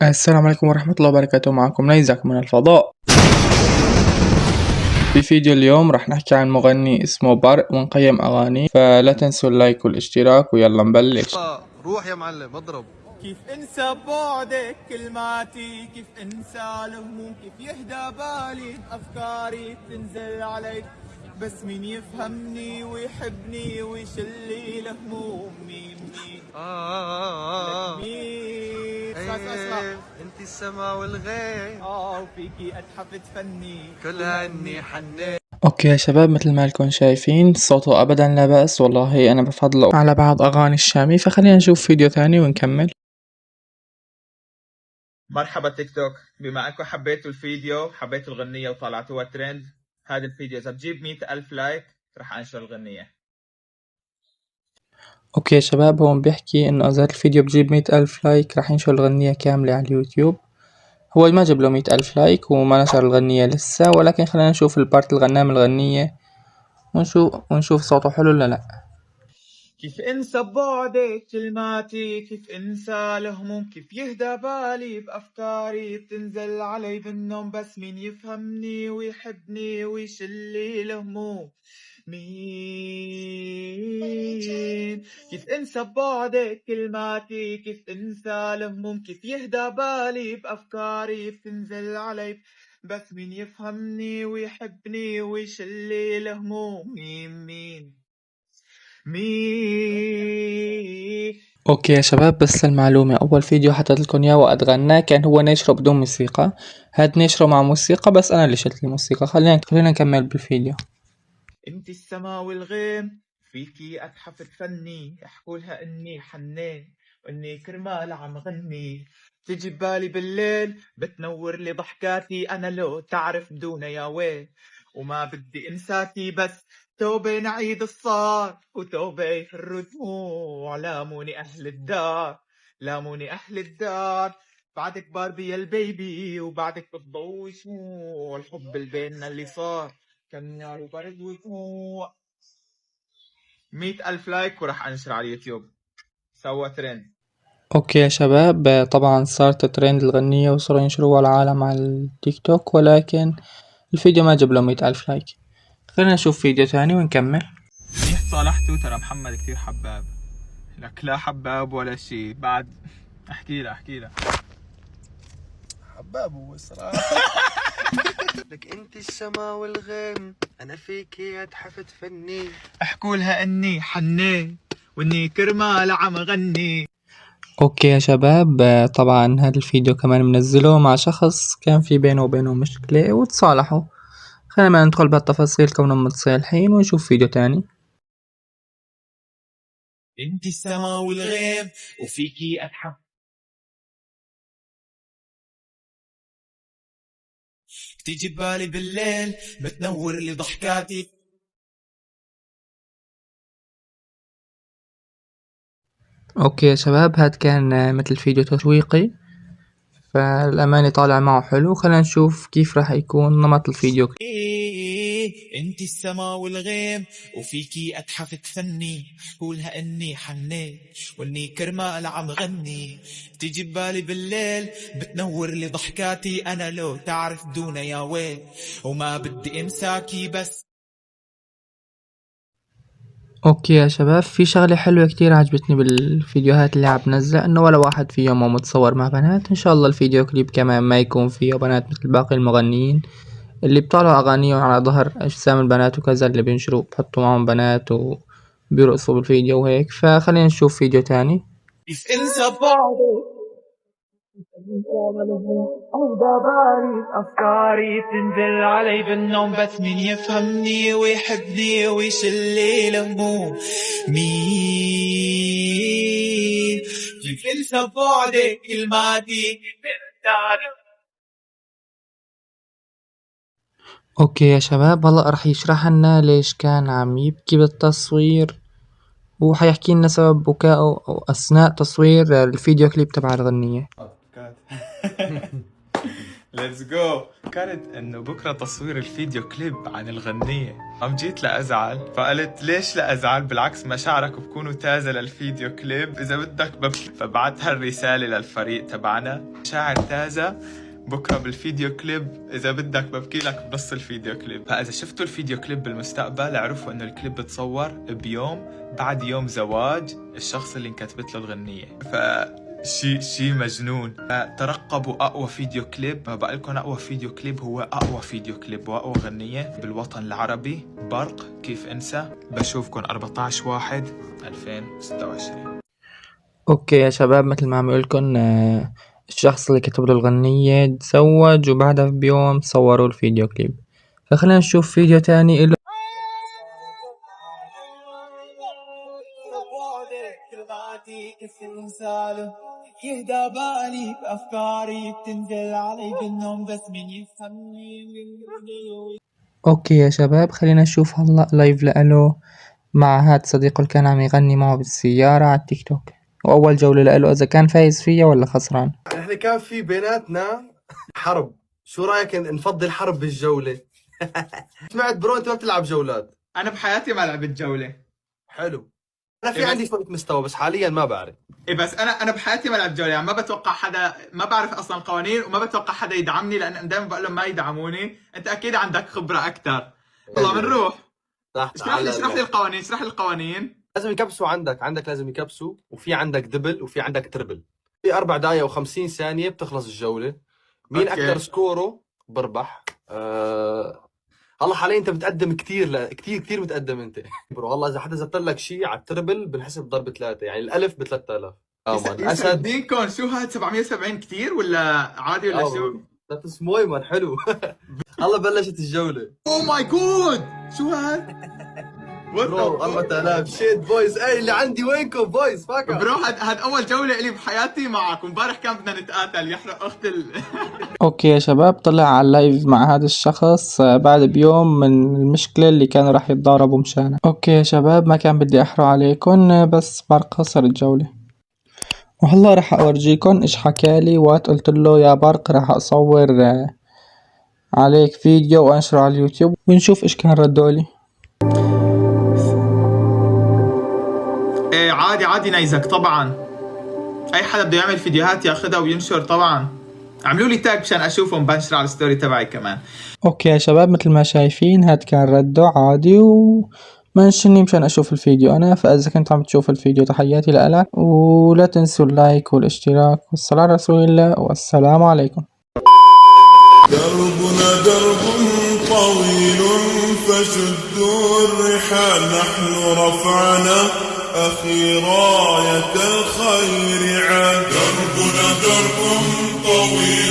السلام عليكم ورحمة الله وبركاته. معكم نيزك من الفضاء. في فيديو اليوم راح نحكي عن مغني اسمه برق ونقيم أغاني، فلا تنسوا اللايك والاشتراك ويلا نبلش. روح يا معلم اضرب. كيف انسى بعدك كلماتي، كيف انسى الهموم، كيف يهدى بالي افكاري تنزل عليك، بس مين يفهمني ويحبني ويشلي الهموم؟ مين انت السما والغيم وفيكي اتحف تفني كلها اني حنيت. اوكي يا شباب، مثل ما لكم شايفين صوته ابدا لا بأس، والله انا بفضله على بعض اغاني الشامي، فخلينا نشوف فيديو ثاني ونكمل. مرحبا تيك توك، بما انكم حبيتوا الفيديو، حبيتوا الغنية وطلعتوها ترند، هذا الفيديو اذا بجيب 100,000 لايك رح انشر الغنية. اوكي يا شباب، هون بيحكي انه اذا الفيديو بجيب 100,000 لايك راح ينشر الغنية كاملة على اليوتيوب. هو ما جاب له 100,000 لايك وما نشر الغنية لسه، ولكن خلينا نشوف البارت الغناه من الغنية ونشوف صوته حلو ولا لا. كيف انسى بعدك كلماتي، كيف انسى الهموم، كيف يهدى بالي بافكاري بتنزل علي بالنوم، بس مين يفهمني ويحبني ويشلي الهموم؟ مين؟ كيف انسى بعدك كلماتي، كيف انسى الهموم، كيف يهدى بالي بافكاري بتنزل علي، بس مين يفهمني ويحبني ويشلي الهموم؟ مين اوكي يا شباب، بس المعلومة، اول فيديو حطيت لكم اياه وقت غناه كان هو نشره بدون موسيقى، هاد نشره مع موسيقى بس انا اللي شلت الموسيقى. خلينا نكمل بالفيديو. انت السما والغيم فيكي اتحف تفني، احكولها اني حنين واني كرمال عم غني، تجي ببالي بالليل بتنور لي ضحكاتي، انا لو تعرف دون يا ويل، وما بدي انساكي، بس توبة نعيد الصار وتوبة يفر دموع، لاموني اهل الدار، لاموني اهل الدار، بعدك باربي يا البيبي وبعدك بتضوي شموع، الحب اللي بيننا اللي صار كان نار وبرد ودموع. 100,000 لايك وراح انشر على اليوتيوب، سوى ترند. اوكي يا شباب، طبعا صارت ترند الغنية وصاروا ينشروها العالم على التيك توك، ولكن الفيديو ما جاب له 100,000 لايك. خلينا نشوف فيديو ثاني ونكمل. منيح صالحته، ترى محمد كثير حباب، لك لا حباب ولا شي بعد. احكي له حباب هو الصراحه. لك انت السما والغيم انا فيكي اتحف تفني، احكولها اني حنيت واني كرمال عم غني. اوكي يا شباب، طبعا هذا الفيديو كمان منزله مع شخص كان في بينه وبينه مشكلة وتصالحوا. خلينا ما ندخل بهالتفاصيل كونهم متصالحين ونشوف فيديو تاني. انت السما والغيم وفيكي اتحف تيجي ببالي بالليل بتنور لي ضحكاتي. اوكي يا شباب، هاد كان مثل فيديو تشويقي، فالأمانة طالع معه حلو. خلينا نشوف كيف راح يكون نمط الفيديو. انت السما والغيم وفيكي اتحف تفني، قولها اني حنيت واني كرمال عم غني، تيجي ببالي بالليل بتنور لي ضحكاتي، انا لو تعرف دون يا ويل، وما بدي انساكي بس. اوكي يا شباب، في شغلة حلوة كتير عجبتني بالفيديوهات اللي عم بنزلها، انه ولا واحد فيهم مو متصور مع بنات. ان شاء الله الفيديو كليب كمان ما يكون فيه بنات مثل باقي المغنيين اللي بيطلعوا اغانيهم على ظهر اجسام البنات وكذا، اللي بينشروا بحطوا معهم بنات وبيرقصوا بالفيديو وهيك. فخلينا نشوف فيديو تاني. كيف انسى بعدك أهدى بالي أفكاري تنزل علي بالنوم، بس مين يفهمني ويحبني ويشلي الهموم؟ مين؟ كيف انسى بعدك كلماتي، كيف انسى. اوكي يا شباب، هلا رح يشرح لنا ليش كان عم يبكي بالتصوير، وحيحكي لنا سبب بكائه اثناء تصوير الفيديو كليب تبع الغنية. Let's go. فكرت انه بكره تصوير الفيديو كليب عن الغنية، قام جيت لأزعل، فقلت ليش لأزعل، بالعكس مشاعرك بكونوا تازة للفيديو كليب، إذا بدك ببكي. فبعتها الرسالة للفريق تبعنا، مشاعر تازة بكره بالفيديو كليب، إذا بدك ببكي لك بنص الفيديو كليب. فإذا شفتوا الفيديو كليب بالمستقبل اعرفوا إنه الكليب بتصور بيوم بعد يوم زواج الشخص اللي انكتبت له الغنية. شي مجنون. ترقبوا اقوى فيديو كليب، ما بقولكم اقوى فيديو كليب هو اقوى فيديو كليب واقوى غنية بالوطن العربي، برق كيف انسى. بشوفكم 14/1/2026. اوكي يا شباب، مثل ما عم يقولكن الشخص اللي كتب له الغنية تزوج وبعدها بيوم صوروا الفيديو كليب. فخلينا نشوف فيديو تاني إله. يهدى بالي بأفكاري بتنزل علي بالنوم بس مين يفهمني. اوكي يا شباب، خلينا نشوف هلا لايف لإله مع هاد صديقه اللي كان عم يغني معه بالسيارة على التيك توك، وأول جولة لإله إذا كان فايز فيها ولا خسران. احنا كان في بيناتنا حرب، شو رايك نفضي الحرب بالجولة؟ سمعت برو انت ما بتلعب جولات. انا بحياتي ما لعبت جولة. حلو. انا في عندي شوية مستوى بس حاليا ما بعرف. إيه بس انا بحياتي ما لعبت جولة، يعني ما بتوقع حدا، ما بعرف اصلا القوانين وما بتوقع حدا يدعمني، لان دائما بقول لهم ما يدعموني. انت اكيد عندك خبرة اكثر. والله بنروح. اشرح لي القوانين، اشرح لي القوانين. لازم يكبسوا، عندك لازم يكبسوا، وفي عندك دبل وفي عندك تربل. في 4 دقايق و50 ثانية بتخلص الجولة. مين اكثر سكوره بربح. هلا حاليا انت بتقدم كثير بتقدم انت. برو والله اذا حدا زت لك شيء على التربل بنحسب ضرب 3، يعني الالف ب 3000. اسد دينكم شو هاد 770 كثير ولا عادي ولا شو؟ ذات سمويمر حلو. هلا بلشت الجولة. اوه ماي جود، شو هاد؟ برو 4000 شيت بويز. اي اللي عندي وينكم بويز؟ فاكر برو هاد اول جولة الي بحياتي معك، ومبارح كان بدنا نتقاتل يحرق اخت اوكي يا شباب، طلع على اللايف مع هذا الشخص بعد بيوم من المشكلة اللي كانوا راح يتضاربوا مشانها. اوكي يا شباب، ما كان بدي احرق عليكم بس برق خسر الجولة، وهلا راح اورجيكم ايش حكالي وقت قلت له يا برق راح اصور عليك فيديو وانشره على اليوتيوب، ونشوف ايش كان ردولي. ايه عادي نيزك طبعا، اي حدا بده يعمل فيديوهات ياخدها وينشر طبعا. عملوا لي تاج مشان اشوفهم بنشر على الستوري تبعي كمان. اوكي يا شباب، مثل ما شايفين هاد كان رده عادي ومنشني مشان اشوف الفيديو انا. فاذا كنت عم تشوف الفيديو تحياتي لك، ولا تنسوا اللايك والاشتراك والصلاة على رسول الله، والسلام عليكم. دربنا درب طويل فشدوا الرحال، نحن رفعنا أخي راية الخير عاد. دربنا درب طويل